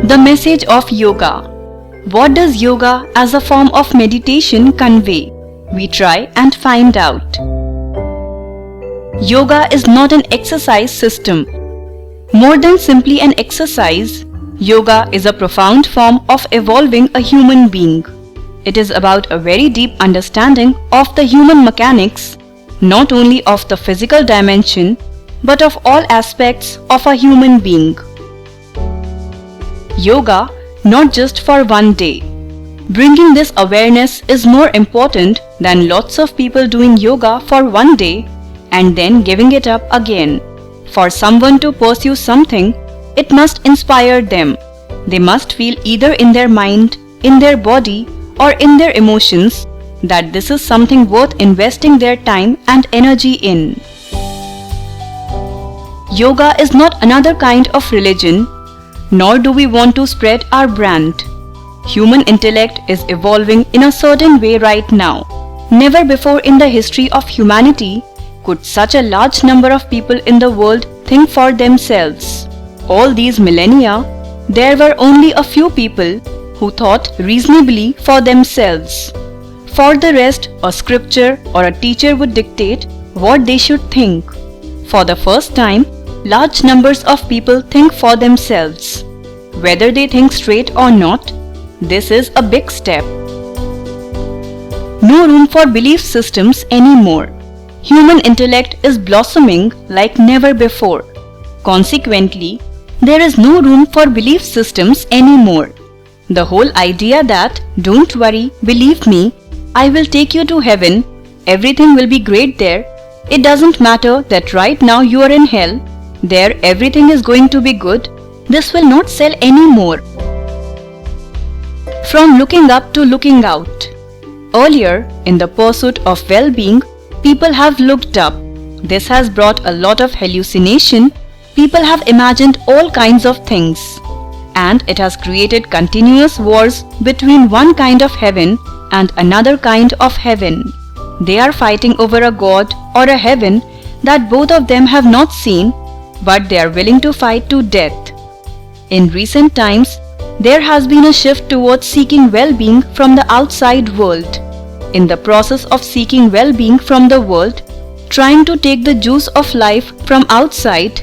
The message of yoga. What does yoga as a form of meditation convey? We try and find out. Yoga is not an exercise system. More than simply an exercise, yoga is a profound form of evolving a human being. It is about a very deep understanding of the human mechanics, not only of the physical dimension, but of all aspects of a human being. Yoga, not just for one day. Bringing this awareness is more important than lots of people doing yoga for one day and then giving it up again. For someone to pursue something, it must inspire them. They must feel either in their mind, in their body, or in their emotions that this is something worth investing their time and energy in. Yoga is not another kind of religion, nor do we want to spread our brand. Human intellect is evolving in a certain way right now. Never before in the history of humanity could such a large number of people in the world think for themselves. All these millennia, there were only a few people who thought reasonably for themselves. For the rest, a scripture or a teacher would dictate what they should think. For the first time, large numbers of people think for themselves. Whether they think straight or not, this is a big step. No room for belief systems anymore. Human intellect is blossoming like never before. Consequently, there is no room for belief systems anymore. The whole idea that, don't worry, believe me, I will take you to heaven, everything will be great there, it doesn't matter that right now you are in hell, there everything is going to be good, this will not sell anymore. From looking up to looking out. Earlier, in the pursuit of well-being, people have looked up. This has brought a lot of hallucination. People have imagined all kinds of things. And it has created continuous wars between one kind of heaven and another kind of heaven. They are fighting over a god or a heaven that both of them have not seen, but they are willing to fight to death. In recent times, there has been a shift towards seeking well-being from the outside world. In the process of seeking well-being from the world, trying to take the juice of life from outside,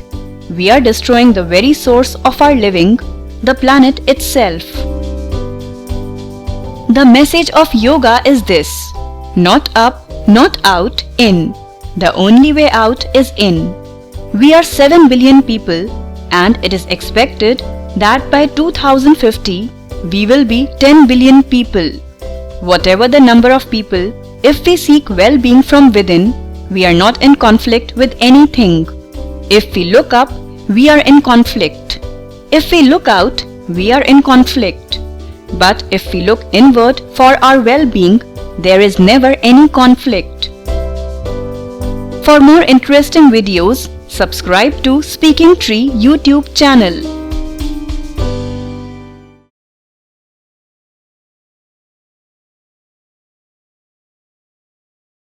we are destroying the very source of our living, the planet itself. The message of yoga is this: not up, not out, in. The only way out is in. We are 7 billion people, and it is expected that by 2050, we will be 10 billion people. Whatever the number of people, if we seek well-being from within, we are not in conflict with anything. If we look up, we are in conflict. If we look out, we are in conflict. But if we look inward for our well-being, there is never any conflict. For more interesting videos, subscribe to Speaking Tree YouTube channel.